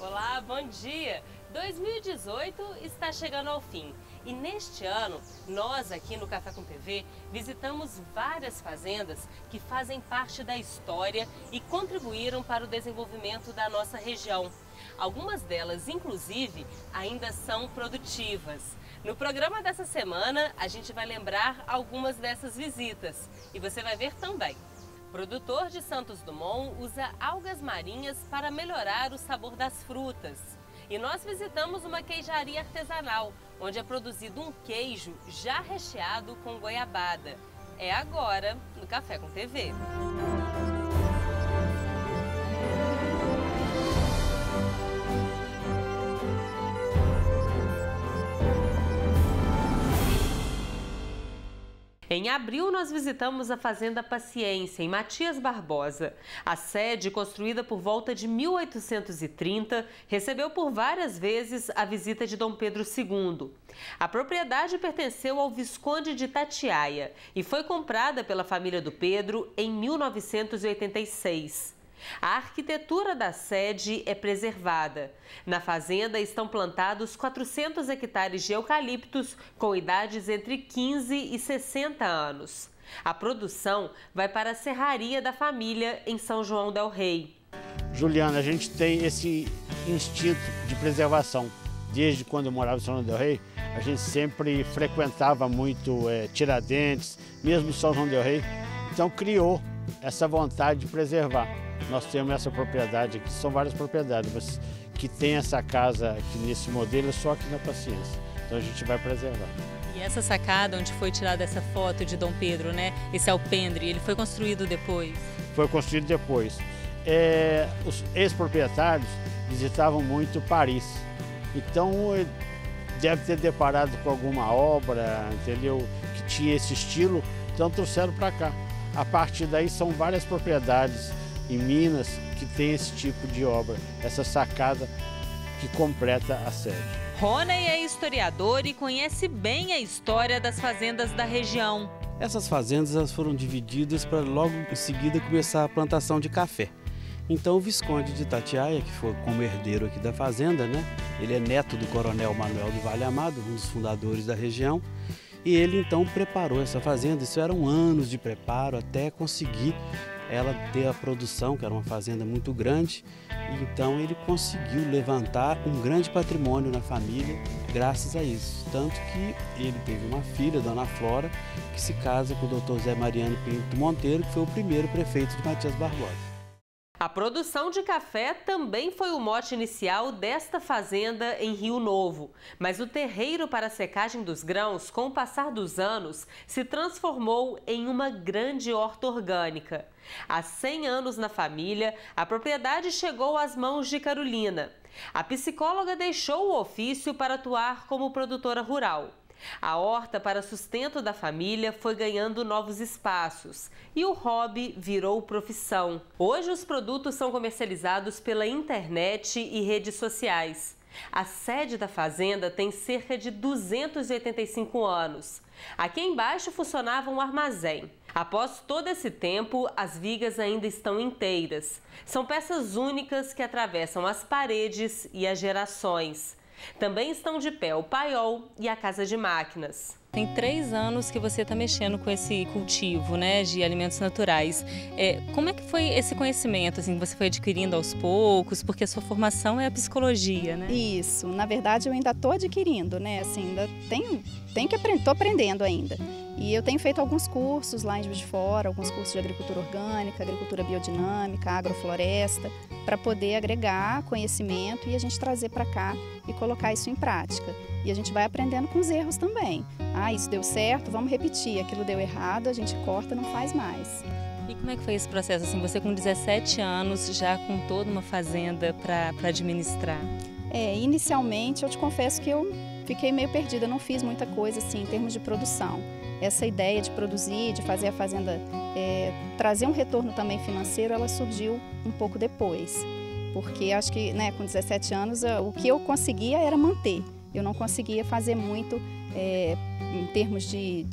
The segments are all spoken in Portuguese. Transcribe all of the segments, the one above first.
Olá, bom dia! 2018 está chegando ao fim e neste ano, nós aqui no Café com TV visitamos várias fazendas que fazem parte da história e contribuíram para o desenvolvimento da nossa região. Algumas delas, inclusive, ainda são produtivas. No programa dessa semana, a gente vai lembrar algumas dessas visitas e você vai ver também. O produtor de Santos Dumont usa algas marinhas para melhorar o sabor das frutas. E nós visitamos uma queijaria artesanal, onde é produzido um queijo já recheado com goiabada. É agora no Café com TV. Em abril, nós visitamos a Fazenda Paciência, em Matias Barbosa. A sede, construída por volta de 1830, recebeu por várias vezes a visita de Dom Pedro II. A propriedade pertenceu ao Visconde de Itatiaia e foi comprada pela família do Pedro em 1986. A arquitetura da sede é preservada. Na fazenda estão plantados 400 hectares de eucaliptos com idades entre 15 e 60 anos. A produção vai para a serraria da família em São João del Rei. Juliana, a gente tem esse instinto de preservação. Desde quando eu morava em São João del Rei, a gente sempre frequentava muito Tiradentes, mesmo São João del Rei. Então criou essa vontade de preservar. Nós temos essa propriedade aqui, são várias propriedades, mas que tem essa casa aqui nesse modelo é só aqui na Paciência. Então a gente vai preservar. E essa sacada onde foi tirada essa foto de Dom Pedro, né? Esse alpendre, ele foi construído depois? Foi construído depois. Os ex-proprietários visitavam muito Paris. Então deve ter deparado com alguma obra, entendeu? Que tinha esse estilo, então trouxeram para cá. A partir daí são várias propriedades em Minas que tem esse tipo de obra, essa sacada que completa a sede. Rony é historiador e conhece bem a história das fazendas da região. Essas fazendas elas foram divididas para logo em seguida começar a plantação de café. Então o Visconde de Itatiaia, que foi como herdeiro aqui da fazenda, né? Ele é neto do coronel Manuel do Vale Amado, um dos fundadores da região. E ele então preparou essa fazenda, isso eram anos de preparo até conseguir ela ter a produção, que era uma fazenda muito grande, e então ele conseguiu levantar um grande patrimônio na família graças a isso. Tanto que ele teve uma filha, Dona Flora, que se casa com o Dr. Zé Mariano Pinto Monteiro, que foi o primeiro prefeito de Matias Barbosa. A produção de café também foi o mote inicial desta fazenda em Rio Novo. Mas o terreiro para a secagem dos grãos, com o passar dos anos, se transformou em uma grande horta orgânica. Há 100 anos na família, a propriedade chegou às mãos de Carolina. A psicóloga deixou o ofício para atuar como produtora rural. A horta para sustento da família foi ganhando novos espaços e o hobby virou profissão. Hoje os produtos são comercializados pela internet e redes sociais. A sede da fazenda tem cerca de 285 anos. Aqui embaixo funcionava um armazém. Após todo esse tempo, as vigas ainda estão inteiras. São peças únicas que atravessam as paredes e as gerações. Também estão de pé o paiol e a casa de máquinas. Tem 3 anos que você está mexendo com esse cultivo, né, de alimentos naturais. Como é que foi esse conhecimento, assim, que você foi adquirindo aos poucos? Porque a sua formação é a psicologia, né? Isso, na verdade eu ainda estou adquirindo, né, assim, ainda tenho que aprender, estou aprendendo ainda. E eu tenho feito alguns cursos lá em Juiz de Fora, alguns cursos de agricultura orgânica, agricultura biodinâmica, agrofloresta, para poder agregar conhecimento e a gente trazer para cá e colocar isso em prática. E a gente vai aprendendo com os erros também. Ah, isso deu certo, vamos repetir. Aquilo deu errado, a gente corta, não faz mais. E como é que foi esse processo? Assim, você com 17 anos, já com toda uma fazenda para administrar? Inicialmente eu te confesso que eu fiquei meio perdida, não fiz muita coisa assim em termos de produção. Essa ideia de produzir, de fazer a fazenda trazer um retorno também financeiro, ela surgiu um pouco depois. Porque acho que, né, com 17 anos o que eu conseguia era manter. Eu não conseguia fazer muito em termos de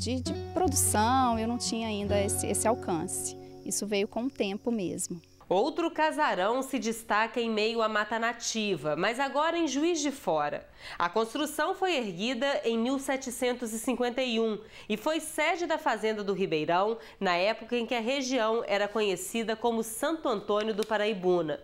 produção, eu não tinha ainda esse alcance. Isso veio com o tempo mesmo. Outro casarão se destaca em meio à mata nativa, mas agora em Juiz de Fora. A construção foi erguida em 1751 e foi sede da Fazenda do Ribeirão, na época em que a região era conhecida como Santo Antônio do Paraibuna.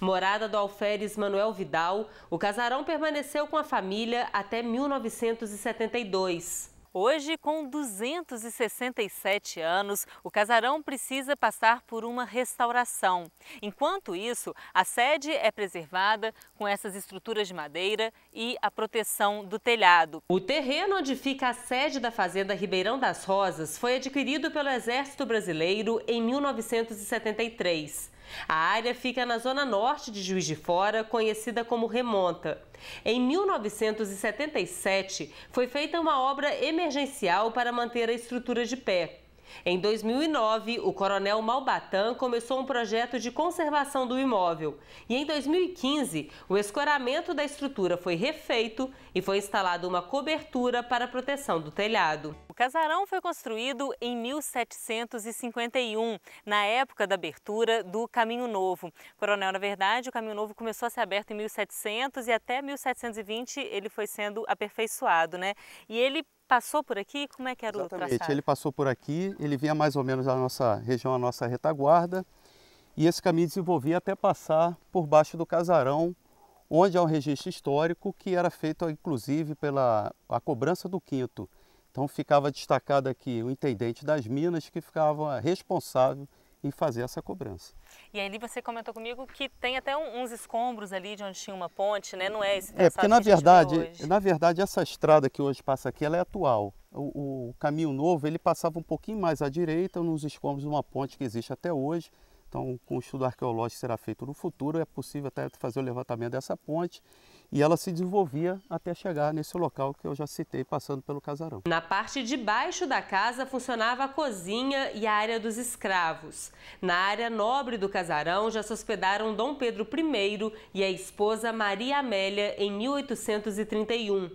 Morada do alferes Manuel Vidal, o casarão permaneceu com a família até 1972. Hoje, com 267 anos, o casarão precisa passar por uma restauração. Enquanto isso, a sede é preservada com essas estruturas de madeira e a proteção do telhado. O terreno onde fica a sede da Fazenda Ribeirão das Rosas foi adquirido pelo Exército Brasileiro em 1973. A área fica na zona norte de Juiz de Fora, conhecida como Remonta. Em 1977, foi feita uma obra emergencial para manter a estrutura de pé. Em 2009, o coronel Malbatã começou um projeto de conservação do imóvel. E em 2015, o escoramento da estrutura foi refeito e foi instalada uma cobertura para a proteção do telhado. O casarão foi construído em 1751, na época da abertura do Caminho Novo. Coronel, na verdade, o Caminho Novo começou a ser aberto em 1700 e até 1720 ele foi sendo aperfeiçoado, né? E ele passou por aqui? Como é que era o traçado? Ele passou por aqui, ele vinha mais ou menos da nossa região, a nossa retaguarda, e esse caminho desenvolvia até passar por baixo do casarão, onde há um registro histórico que era feito inclusive pela cobrança do quinto. Então ficava destacado aqui o intendente das Minas, que ficava responsável em fazer essa cobrança. E ali você comentou comigo que tem até uns escombros ali de onde tinha uma ponte, né? Não é esse traçado porque na hoje. verdade essa estrada que hoje passa aqui, ela é atual. O Caminho Novo, ele passava um pouquinho mais à direita, nos escombros de uma ponte que existe até hoje. Então, com o estudo arqueológico que será feito no futuro, é possível até fazer o levantamento dessa ponte. E ela se desenvolvia até chegar nesse local que eu já citei, passando pelo casarão. Na parte de baixo da casa funcionava a cozinha e a área dos escravos. Na área nobre do casarão já se hospedaram Dom Pedro I e a esposa Maria Amélia em 1831.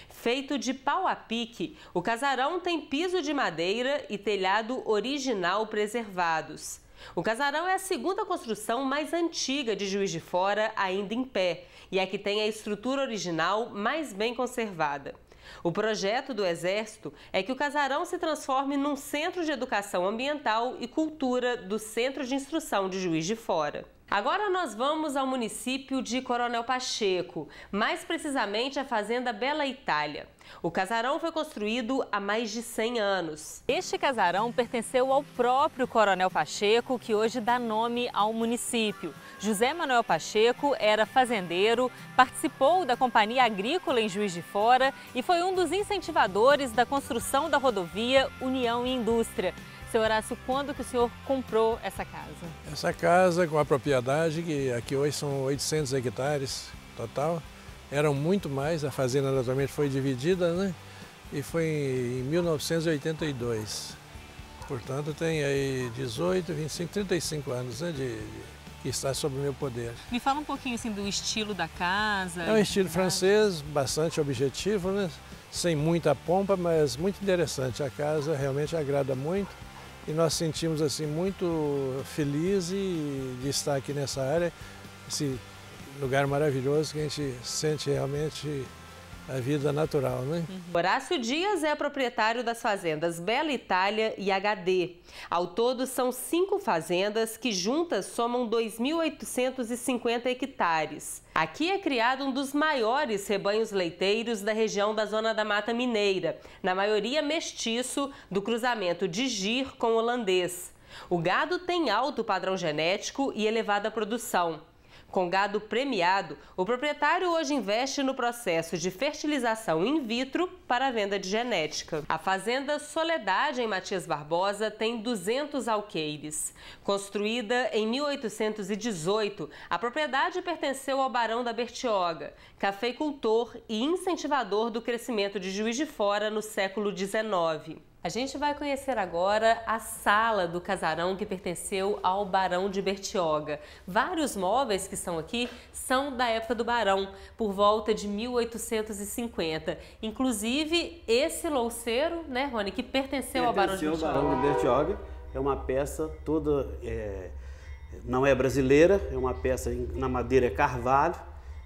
Feito de pau a pique, o casarão tem piso de madeira e telhado original preservados. O casarão é a segunda construção mais antiga de Juiz de Fora ainda em pé e a que tem a estrutura original mais bem conservada. O projeto do Exército é que o casarão se transforme num centro de educação ambiental e cultura do Centro de Instrução de Juiz de Fora. Agora nós vamos ao município de Coronel Pacheco, mais precisamente a Fazenda Bela Itália. O casarão foi construído há mais de 100 anos. Este casarão pertenceu ao próprio Coronel Pacheco, que hoje dá nome ao município. José Manuel Pacheco era fazendeiro, participou da Companhia Agrícola em Juiz de Fora e foi um dos incentivadores da construção da rodovia União e Indústria. Seu Horácio, quando que o senhor comprou essa casa? Essa casa com a propriedade, que aqui hoje são 800 hectares total, eram muito mais, a fazenda naturalmente foi dividida, né? E foi em 1982. Portanto, tem aí 18, 25, 35 anos, né, que está sob o meu poder. Me fala um pouquinho assim do estilo da casa. É um estilo francês, bastante objetivo, né? Sem muita pompa, mas muito interessante. A casa realmente agrada muito. E nós sentimos assim muito felizes de estar aqui nessa área, esse lugar maravilhoso que a gente sente realmente a vida natural, né? Horácio Dias é proprietário das fazendas Bela Itália e HD. Ao todo, são 5 fazendas que juntas somam 2.850 hectares. Aqui é criado um dos maiores rebanhos leiteiros da região da Zona da Mata Mineira, na maioria mestiço do cruzamento de gir com holandês. O gado tem alto padrão genético e elevada produção. Com gado premiado, o proprietário hoje investe no processo de fertilização in vitro para a venda de genética. A fazenda Soledade, em Matias Barbosa, tem 200 alqueires. Construída em 1818, a propriedade pertenceu ao Barão da Bertioga, cafeicultor e incentivador do crescimento de Juiz de Fora no século XIX. A gente vai conhecer agora a sala do casarão que pertenceu ao Barão de Bertioga. Vários móveis que estão aqui são da época do Barão, por volta de 1850. Inclusive esse louceiro, né, Rony, que pertenceu ao Barão de Bertioga. Ao Barão de Bertioga, é uma peça toda não é brasileira, é uma peça na madeira carvalho.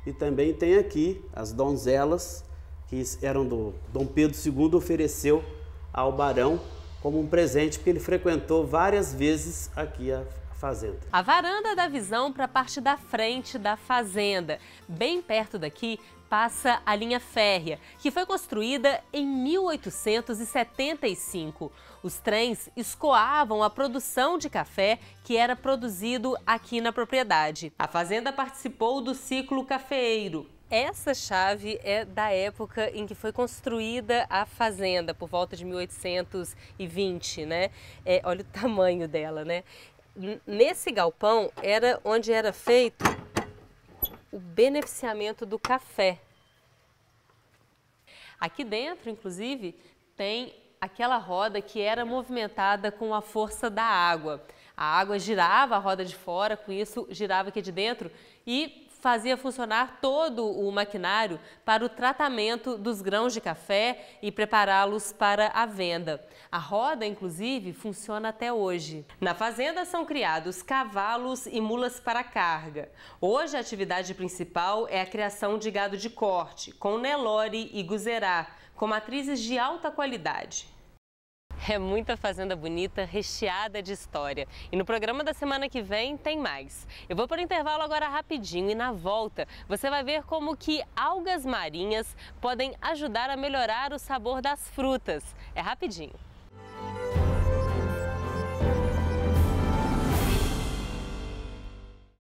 E também tem aqui as donzelas que eram do Dom Pedro II, ofereceu ao barão como um presente, porque ele frequentou várias vezes aqui a fazenda. A varanda dá visão para a parte da frente da fazenda. Bem perto daqui passa a linha férrea, que foi construída em 1875. Os trens escoavam a produção de café que era produzido aqui na propriedade. A fazenda participou do ciclo cafeeiro. Essa chave é da época em que foi construída a fazenda, por volta de 1820, né? Olha o tamanho dela, né? Nesse galpão era onde era feito o beneficiamento do café. Aqui dentro, inclusive, tem aquela roda que era movimentada com a força da água. A água girava a roda de fora, com isso girava aqui de dentro e fazia funcionar todo o maquinário para o tratamento dos grãos de café e prepará-los para a venda. A roda, inclusive, funciona até hoje. Na fazenda são criados cavalos e mulas para carga. Hoje a atividade principal é a criação de gado de corte, com Nelore e Guzerá, com matrizes de alta qualidade. É muita fazenda bonita, recheada de história. E no programa da semana que vem tem mais. Eu vou para o intervalo agora rapidinho e na volta você vai ver como que algas marinhas podem ajudar a melhorar o sabor das frutas. É rapidinho.